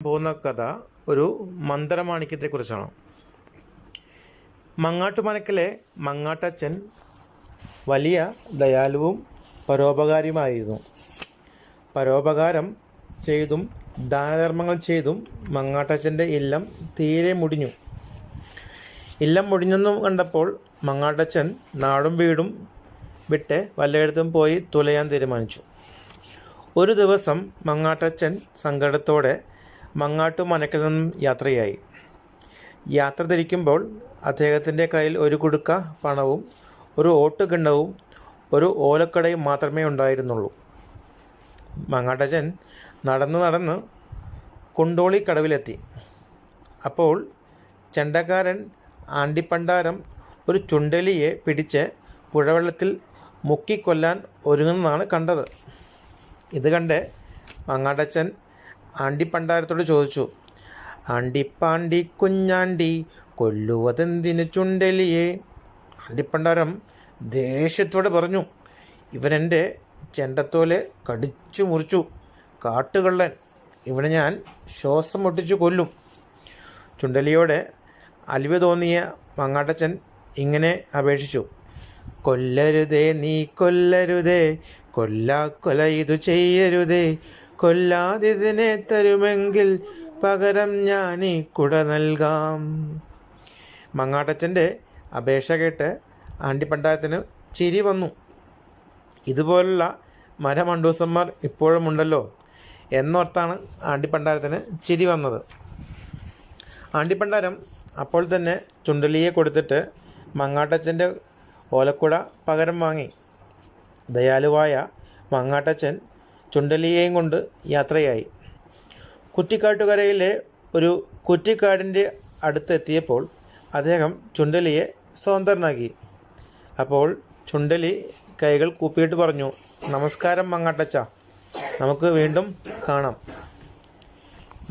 പോകുന്ന കഥ ഒരു മന്ദരമാണിക്യത്തെക്കുറിച്ചാണ്. മങ്ങാട്ടുമനക്കിലെ മങ്ങാട്ടച്ചൻ വലിയ ദയാലുവും പരോപകാരിയുമായിരുന്നു. പരോപകാരം ചെയ്തും ദാനധർമ്മങ്ങൾ ചെയ്തും മങ്ങാട്ടച്ചൻ്റെ ഇല്ലം തീരെ മുടിഞ്ഞു. ഇല്ലം മുടിഞ്ഞെന്നു കണ്ടപ്പോൾ മങ്ങാട്ടച്ചൻ നാടും വീടും വിട്ട് വല്ലയിടത്തും പോയി തുലയാൻ തീരുമാനിച്ചു. ഒരു ദിവസം മങ്ങാട്ടച്ചൻ സങ്കടത്തോടെ മങ്ങാട്ടുമനക്കിൽ നിന്നും യാത്രയായി. യാത്ര തിരിക്കുമ്പോൾ അദ്ദേഹത്തിൻ്റെ കയ്യിൽ ഒരു കുടുക്ക പണവും ഒരു ഓട്ടുകിണ്ണവും ഒരു ഓലക്കടയും മാത്രമേ ഉണ്ടായിരുന്നുള്ളൂ. മങ്ങാട്ടച്ചൻ നടന്ന് കുണ്ടോളി കടവിലെത്തി. അപ്പോൾ ചെണ്ടക്കാരൻ ആണ്ടിപ്പണ്ടാരം ഒരു ചുണ്ടലിയെ പിടിച്ച് പുഴവെള്ളത്തിൽ മുക്കിക്കൊല്ലാൻ ഒരുങ്ങുന്നതാണ് കണ്ടത്. ഇത് കണ്ട് മങ്ങാട്ടച്ചൻ ആണ്ടിപ്പണ്ടാരത്തോട് ചോദിച്ചു, ആണ്ടിപ്പാണ്ടി കുഞ്ഞാണ്ടി കൊല്ലുവതെന്തിന് ചുണ്ടലിയെ? ആണ്ടിപ്പണ്ടാരം ദേഷ്യത്തോടെ പറഞ്ഞു, ഇവനെൻ്റെ ചെണ്ടത്തോലെ കടിച്ചു മുറിച്ചു, കാട്ടുകള്ളൻ, ഇവനെ ഞാൻ ശ്വാസം മുട്ടിച്ചു കൊല്ലും. ചുണ്ടലിയോടെ അലിവ് തോന്നിയ മങ്ങാട്ടച്ചൻ ഇങ്ങനെ അപേക്ഷിച്ചു, കൊല്ലരുതേ നീ കൊല്ലരുതേ, കൊല്ലാക്കൊല ഇതു ചെയ്യരുതേ, കൊല്ലാതിതിനെ തരുമെങ്കിൽ പകരം ഞാൻ ഈ കുട നൽകാം. മങ്ങാട്ടച്ചൻ്റെ അപേക്ഷ കേട്ട് ആണ്ടിപ്പണ്ടാരത്തിന് ചിരി വന്നു. ഇതുപോലുള്ള മരമണ്ടൂസന്മാർ ഇപ്പോഴും ഉണ്ടല്ലോ എന്നോർത്താണ് ആണ്ടിപ്പണ്ടാരത്തിന് ചിരി വന്നത്. ആണ്ടിപ്പണ്ടാരം അപ്പോൾ തന്നെ ചുണ്ടലിയെ കൊടുത്തിട്ട് മങ്ങാട്ടച്ചൻ്റെ ഓലക്കുട പകരം വാങ്ങി. ദയാലുവായ മങ്ങാട്ടച്ചൻ ചുണ്ടലിയെയും കൊണ്ട് യാത്രയായി. കുറ്റിക്കാട്ടുകരയിലെ ഒരു കുറ്റിക്കാടിൻ്റെ അടുത്തെത്തിയപ്പോൾ അദ്ദേഹം ചുണ്ടലിയെ സ്വതന്ത്രനാക്കി. അപ്പോൾ ചുണ്ടലി കൈകൾ കൂപ്പിയിട്ട് പറഞ്ഞു, നമസ്കാരം മങ്ങാട്ടച്ച, നമുക്ക് വീണ്ടും കാണാം.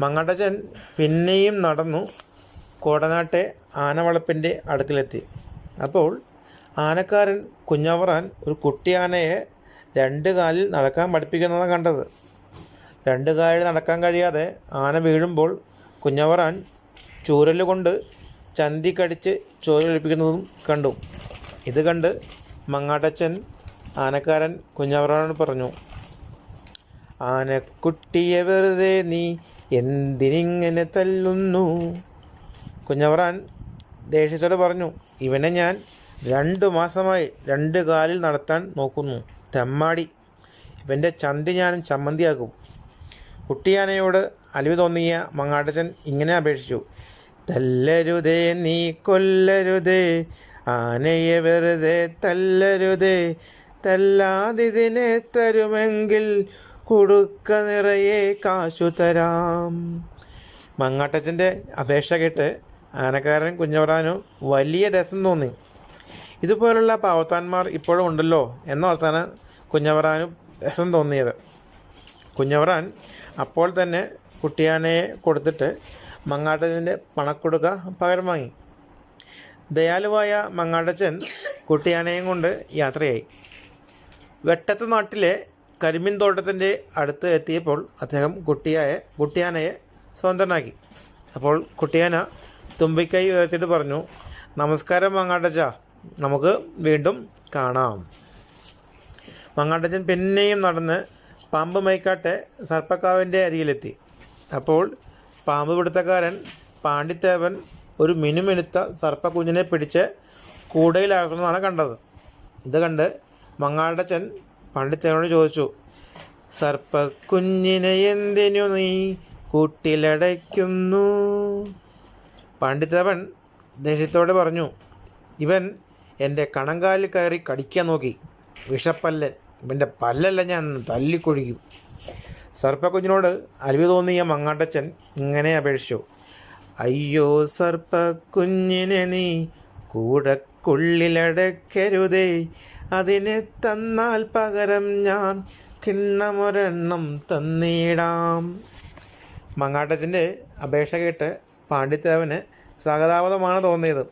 മങ്ങാട്ടച്ചൻ പിന്നെയും നടന്നു കോടനാട്ടെ ആനവളപ്പിൻ്റെ അടുക്കിലെത്തി. അപ്പോൾ ആനക്കാരൻ കുഞ്ഞവറാൻ ഒരു കുട്ടിയാനയെ 2 കാലിൽ നടക്കാൻ പഠിപ്പിക്കുന്നതാണ് കണ്ടത്. 2 കാലിൽ നടക്കാൻ കഴിയാതെ ആന വീഴുമ്പോൾ കുഞ്ഞവറാൻ ചൂരലുകൊണ്ട് ചന്തി കടിച്ച് ചോരൊലിപ്പിക്കുന്നതും കണ്ടു. ഇത് കണ്ട് മങ്ങാട്ടച്ചൻ ആനക്കാരൻ കുഞ്ഞവറാനോട് പറഞ്ഞു, ആനക്കുട്ടിയെ വെറുതെ നീ എന്തിനിങ്ങനെ തല്ലുന്നു? കുഞ്ഞവറാൻ ദേഷ്യത്തോടെ പറഞ്ഞു, ഇവനെ ഞാൻ 2 മാസമായി 2 കാലിൽ നടത്താൻ നോക്കുന്നു, തെമ്മാടി, ഇവൻ്റെ ചന്തി ഞാൻ ചമ്മന്തിയാക്കും. കുട്ടിയാനയോട് അലിവ് തോന്നിയ മങ്ങാട്ടച്ചൻ ഇങ്ങനെ അപേക്ഷിച്ചു, തല്ലരുതേ നീ കൊല്ലരുതേ, ആനയെ വെറുതെ തല്ലരുതേ, തല്ലാതിതിനെ തരുമെങ്കിൽ കുടുക്ക നിറയെ കാശു തരാം. മങ്ങാട്ടച്ചൻ്റെ അപേക്ഷ കേട്ട് ആനക്കാരൻ കുഞ്ഞവറാനു വലിയ രസം തോന്നി. ഇതുപോലുള്ള പാവത്താന്മാർ ഇപ്പോഴും ഉണ്ടല്ലോ എന്നോർത്താണ് കുഞ്ഞവറാനു രസം തോന്നിയത്. കുഞ്ഞവറാൻ അപ്പോൾ തന്നെ കുട്ടിയാനയെ കൊടുത്തിട്ട് മങ്ങാട്ടച്ചൻ്റെ പണക്കൊടുക്ക പകരം വാങ്ങി. ദയാലുവായ മങ്ങാട്ടച്ചൻ കുട്ടിയാനയും കൊണ്ട് യാത്രയായി. വെട്ടത്ത് നാട്ടിലെ കരിമീൻ തോട്ടത്തിൻ്റെ അടുത്ത് എത്തിയപ്പോൾ അദ്ദേഹം കുട്ടിയാനയെ സ്വതന്ത്രനാക്കി. അപ്പോൾ കുട്ടിയാന തുമ്പിക്കൈ ഉയർത്തിയിട്ട് പറഞ്ഞു, നമസ്കാരം മങ്ങാട്ടച്ച, നമുക്ക് വീണ്ടും കാണാം. മങ്ങാട്ടച്ചൻ പിന്നെയും നടന്ന് പാമ്പ് മൈക്കാട്ടെ സർപ്പക്കാവിൻ്റെ അരികിലെത്തി. അപ്പോൾ പാമ്പ് പിടുത്തക്കാരൻ പാണ്ടിത്തേവൻ ഒരു മിനുമിനുത്ത സർപ്പക്കുഞ്ഞിനെ പിടിച്ച് കൂടയിലാക്കുന്നതാണ് കണ്ടത്. ഇത് കണ്ട് മങ്ങാട്ടച്ചൻ പാണ്ടിത്തേവനോട് ചോദിച്ചു, സർപ്പക്കുഞ്ഞിനെ എന്തിനു നീ കൂട്ടിലടയ്ക്കുന്നു? പാണ്ടിത്തേവൻ ദേഷ്യത്തോടെ പറഞ്ഞു, ഇവൻ എൻ്റെ കണങ്കാലിൽ കയറി കടിക്കാൻ നോക്കി, വിഷപ്പല്ലൻ, ഇവൻ്റെ പല്ലല്ല ഞാൻ തല്ലിക്കൊഴിക്കും. സർപ്പക്കുഞ്ഞിനോട് അലിവ് തോന്നിയ മങ്ങാട്ടച്ചൻ ഇങ്ങനെ അപേക്ഷിച്ചു, അയ്യോ സർപ്പക്കുഞ്ഞിനെ നീ കൂടക്കുള്ളിലടക്കരുതേ, അതിനെ തന്നാൽ പകരം ഞാൻ കിണ്ണമൊരെണ്ണം തന്നിടാം. മങ്ങാട്ടച്ചൻ്റെ അപേക്ഷ കേട്ട് പാണ്ഡിത്തേവന് സഹതാപതമാണ് തോന്നിയത്.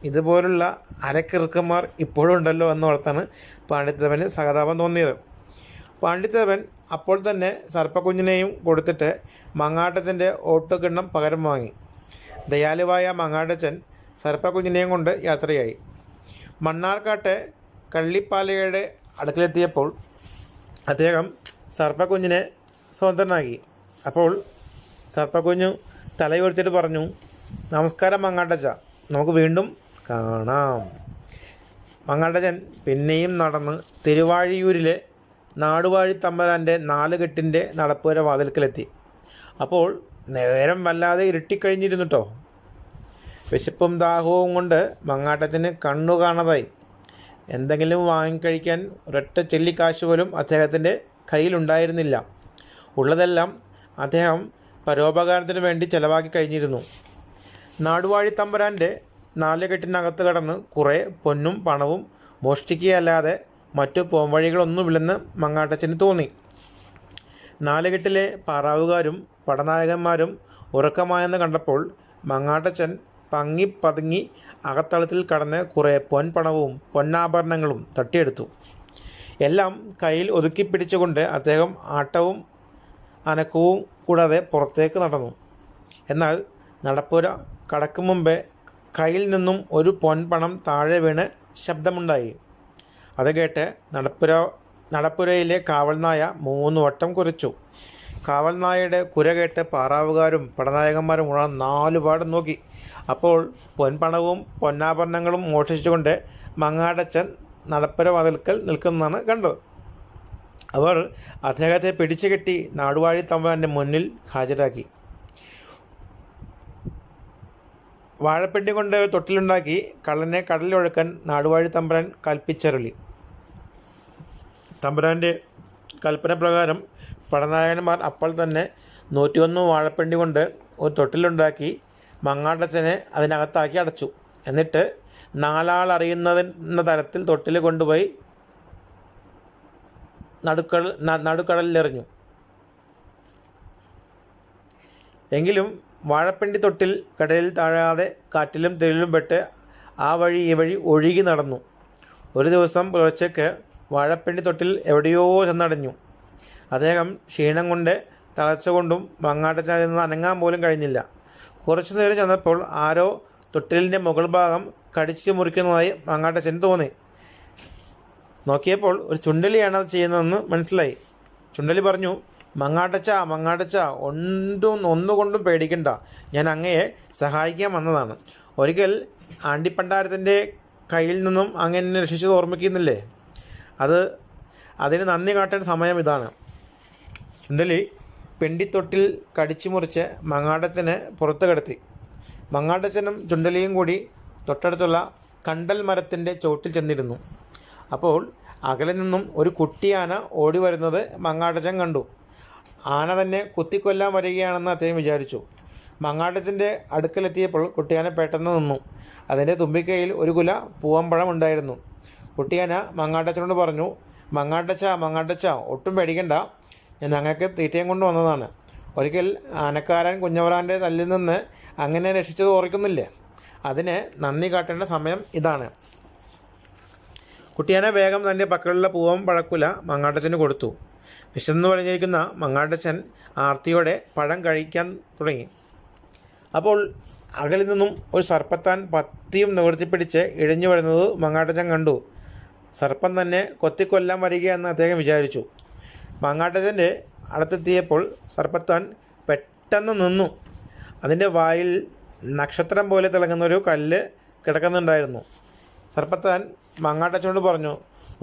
ഇതുപോലുള്ള അരക്കിറുക്കന്മാർ ഇപ്പോഴും ഉണ്ടല്ലോ എന്നോർത്താണ് പാണ്ഡിത്യവന് സഹതാപം തോന്നിയത്. പാണ്ഡിത്യവൻ അപ്പോൾ തന്നെ സർപ്പക്കുഞ്ഞിനെയും കൊടുത്തിട്ട് മങ്ങാട്ടച്ചൻ്റെ ഓട്ടുകിണ്ണം പകരം വാങ്ങി. ദയാലുവായ മങ്ങാട്ടച്ചൻ സർപ്പക്കുഞ്ഞിനെയും കൊണ്ട് യാത്രയായി. മണ്ണാർക്കാട്ടെ കള്ളിപ്പാലയുടെ അടുക്കലെത്തിയപ്പോൾ അദ്ദേഹം സർപ്പക്കുഞ്ഞിനെ സ്വതന്ത്രനാക്കി. അപ്പോൾ സർപ്പക്കുഞ്ഞു തലയുയർത്തിയിട്ട് പറഞ്ഞു, നമസ്കാരം മങ്ങാട്ടച്ച, നമുക്ക് വീണ്ടും കാണാം. മങ്ങാട്ടച്ചൻ പിന്നെയും നടന്ന് തിരുവാഴിയൂരിലെ നാടുവാഴി തമ്പുരാൻ്റെ 4 കെട്ടിൻ്റെ നടപ്പുര വാതിൽക്കലെത്തി. അപ്പോൾ നേരം വല്ലാതെ ഇരുട്ടിക്കഴിഞ്ഞിരുന്നു കേട്ടോ. വിശപ്പും ദാഹവും കൊണ്ട് മങ്ങാട്ടച്ചന് കണ്ണു കാണാതായി. എന്തെങ്കിലും വാങ്ങിക്കഴിക്കാൻ ഒരൊറ്റ ചെല്ലിക്കാശ് പോലും അദ്ദേഹത്തിൻ്റെ കയ്യിലുണ്ടായിരുന്നില്ല. ഉള്ളതെല്ലാം അദ്ദേഹം പരോപകാരത്തിന് വേണ്ടി ചെലവാക്കി കഴിഞ്ഞിരുന്നു. നാടുവാഴി തമ്പുരാൻ്റെ 4 കെട്ടിനകത്ത് കടന്ന് കുറേ പൊന്നും പണവും മോഷ്ടിക്കുകയല്ലാതെ മറ്റു പോംവഴികളൊന്നുമില്ലെന്ന് മങ്ങാട്ടച്ചന് തോന്നി. 4 കെട്ടിലെ പാറാവുകാരും പടനായകന്മാരും ഉറക്കമായെന്ന് കണ്ടപ്പോൾ മങ്ങാട്ടച്ചൻ പതുങ്ങി അകത്തളത്തിൽ കടന്ന് കുറേ പൊൻപണവും പൊന്നാഭരണങ്ങളും തട്ടിയെടുത്തു. എല്ലാം കയ്യിൽ ഒതുക്കി പിടിച്ചുകൊണ്ട് അദ്ദേഹം ആട്ടവും അനക്കവും കൂടാതെ പുറത്തേക്ക് നടന്നു. എന്നാൽ നടപ്പുര കടക്കും മുമ്പേ കയ്യിൽ നിന്നും ഒരു പൊൻപണം താഴെ വീണ് ശബ്ദമുണ്ടായി. അത് കേട്ട് നടപ്പുരയിലെ കാവൽനായ 3 വട്ടം കുരച്ചു. കാവൽനായയുടെ കുര കേട്ട് പാറാവുകാരും പടനായകന്മാരും 4 പാടും നോക്കി. അപ്പോൾ പൊൻപണവും പൊന്നാഭരണങ്ങളും മോഷ്ടിച്ചുകൊണ്ട് മങ്ങാട്ടച്ചൻ നടപ്പുര വാതിൽക്കൽ നിൽക്കുന്നതാണ് കണ്ടത്. അവർ അദ്ദേഹത്തെ പിടിച്ചു കെട്ടി നാടുവാഴി തമ്പുരാൻ്റെ മുന്നിൽ ഹാജരാക്കി. വാഴപ്പെട്ടി കൊണ്ട് തൊട്ടിലുണ്ടാക്കി കള്ളനെ കടലിലൊഴുക്കാൻ നാടുവാഴി തമ്പുരാൻ കൽപ്പിച്ചരുളി. തമ്പുരാൻ്റെ കൽപ്പന പ്രകാരം പടനായകന്മാർ അപ്പോൾ തന്നെ 101 വാഴപ്പെണ്ടി കൊണ്ട് ഒരു തൊട്ടിലുണ്ടാക്കി മങ്ങാട്ടച്ചനെ അതിനകത്താക്കി അടച്ചു. എന്നിട്ട് 4 ആൾ അറിയുന്നതെന്ന തരത്തിൽ തൊട്ടിൽ കൊണ്ടുപോയി നടുക്കടലിലെറിഞ്ഞു. എങ്കിലും വാഴപ്പിണ്ടി തൊട്ടിൽ കടലിൽ താഴാതെ കാറ്റിലും തെളിലും പെട്ട് ആ വഴി ഈ വഴി ഒഴുകി നടന്നു. ഒരു ദിവസം പുലർച്ചയ്ക്ക് വാഴപ്പിണ്ടി തൊട്ടിൽ എവിടെയോ ചെന്നടഞ്ഞു. അദ്ദേഹം ക്ഷീണം കൊണ്ട് തളർച്ച കൊണ്ടും മങ്ങാട്ടച്ചനിൽ നിന്ന് അനങ്ങാൻ പോലും കഴിഞ്ഞില്ല. കുറച്ചു നേരം ചെന്നപ്പോൾ ആരോ തൊട്ടിലിൻ്റെ മുകൾ ഭാഗം കടിച്ചു മുറിക്കുന്നതായി മങ്ങാട്ടച്ചന് തോന്നി. നോക്കിയപ്പോൾ ഒരു ചുണ്ടലിയാണ് അത് ചെയ്യുന്നതെന്ന് മനസ്സിലായി. ചുണ്ടലി പറഞ്ഞു, മങ്ങാട്ടച്ച ഒന്നുകൊണ്ടും പേടിക്കണ്ട, ഞാൻ അങ്ങയെ സഹായിക്കാൻ വന്നതാണ്. ഒരിക്കൽ ആണ്ടിപ്പണ്ടാരത്തിൻ്റെ കയ്യിൽ നിന്നും അങ്ങനെ രക്ഷിച്ചത് ഓർമ്മിക്കുന്നില്ലേ? അതിന് നന്ദി കാട്ടേണ്ട സമയം ഇതാണ്. ചുണ്ടലി പെണ്ടിത്തൊട്ടിൽ കടിച്ചു മുറിച്ച് മങ്ങാട്ടച്ചനെ പുറത്ത് കിടത്തി. മങ്ങാട്ടച്ചനും ചുണ്ടലിയും കൂടി തൊട്ടടുത്തുള്ള കണ്ടൽ മരത്തിൻ്റെ ചോട്ടിൽ ചെന്നിരുന്നു. അപ്പോൾ അകലെ നിന്നും ഒരു കുട്ടിയാന ഓടി വരുന്നത് മങ്ങാട്ടച്ചൻ കണ്ടു. ആന തന്നെ കുത്തിക്കൊല്ലാൻ വരികയാണെന്ന് അദ്ദേഹം വിചാരിച്ചു. മങ്ങാട്ടച്ചൻ്റെ അടുക്കലെത്തിയപ്പോൾ കുട്ടിയാന പെട്ടെന്ന് നിന്നു. അതിൻ്റെ തുമ്പിക്കൈയിൽ ഒരു കുല പൂവമ്പഴം ഉണ്ടായിരുന്നു. കുട്ടിയാന മങ്ങാട്ടച്ചനോട് പറഞ്ഞു, മങ്ങാട്ടച്ച ഒട്ടും പേടിക്കണ്ട, ഞാൻ അങ്ങക്ക് തീറ്റയും കൊണ്ട് വന്നതാണ്. ഒരിക്കൽ ആനക്കാരൻ കുഞ്ഞവറാൻ്റെ തല്ലിൽ നിന്ന് അങ്ങനെ രക്ഷിച്ചത് ഓർക്കുന്നില്ലേ? അതിന് നന്ദി കാട്ടേണ്ട സമയം ഇതാണ്. കുട്ടിയാന വേഗം തൻ്റെ പക്കലുള്ള പൂവം പഴക്കുല മങ്ങാട്ടച്ചന് കൊടുത്തു. വിശന്നു പറഞ്ഞിരിക്കുന്ന മങ്ങാട്ടച്ചൻ ആർത്തിയോടെ പഴം കഴിക്കാൻ തുടങ്ങി. അപ്പോൾ അകലിൽ നിന്നും ഒരു സർപ്പത്താൻ പത്തിയും നിവർത്തിപ്പിടിച്ച് ഇഴഞ്ഞു വരുന്നത് മങ്ങാട്ടച്ചൻ കണ്ടു. സർപ്പം തന്നെ കൊത്തിക്കൊല്ലാൻ വരികയെന്ന് അദ്ദേഹം വിചാരിച്ചു. മങ്ങാട്ടച്ചൻ്റെ അടുത്തെത്തിയപ്പോൾ സർപ്പത്താൻ പെട്ടെന്ന് നിന്നു. അതിൻ്റെ വായിൽ നക്ഷത്രം പോലെ തിളങ്ങുന്നൊരു കല്ല് കിടക്കുന്നുണ്ടായിരുന്നു. സർപ്പത്താൻ മങ്ങാട്ടച്ചനോട് പറഞ്ഞു,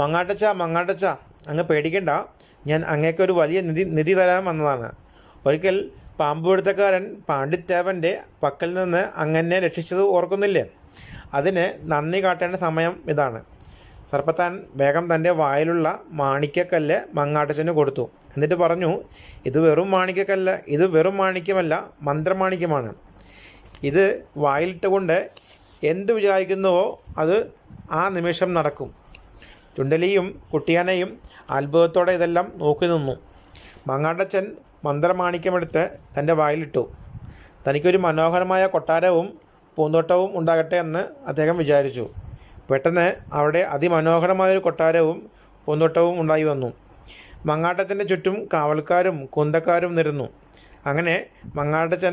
മങ്ങാട്ടച്ച അങ്ങ് പേടിക്കണ്ട, ഞാൻ അങ്ങേക്കൊരു വലിയ നിധി തരാൻ വന്നതാണ്. ഒരിക്കൽ പാമ്പുപിടുത്തക്കാരൻ പാണ്ഡിത്യാവൻ്റെ പക്കൽ നിന്ന് അങ്ങനെ രക്ഷിച്ചത് ഓർക്കുന്നില്ലേ? അതിന് നന്ദി കാട്ടേണ്ട സമയം ഇതാണ്. സർപ്പത്താൻ വേഗം തൻ്റെ വായിലുള്ള മാണിക്യക്കല്ല് മങ്ങാട്ടച്ചന് കൊടുത്തു. എന്നിട്ട് പറഞ്ഞു, ഇത് വെറും മാണിക്യക്കല്ല, ഇത് വെറും മാണിക്യമല്ല, മന്ത്രമാണിക്യമാണ്. ഇത് വായിലിട്ടുകൊണ്ട് എന്ത് വിചാരിക്കുന്നുവോ അത് ആ നിമിഷം നടക്കും. ചുണ്ടലിയും കുട്ടിയാനയും അത്ഭുതത്തോടെ ഇതെല്ലാം നോക്കി നിന്നു. മങ്ങാട്ടച്ചൻ മന്ത്രമാണിക്യമെടുത്ത് തൻ്റെ വായിലിട്ടു. തനിക്കൊരു മനോഹരമായ കൊട്ടാരവും പൂന്തോട്ടവും ഉണ്ടാകട്ടെ എന്ന് അദ്ദേഹം വിചാരിച്ചു. പെട്ടെന്ന് അവിടെ അതിമനോഹരമായൊരു കൊട്ടാരവും പൂന്തോട്ടവും ഉണ്ടായി വന്നു. മങ്ങാട്ടച്ചൻ്റെ ചുറ്റും കാവൽക്കാരും കുന്തക്കാരും നിരന്നു. അങ്ങനെ മങ്ങാട്ടച്ചൻ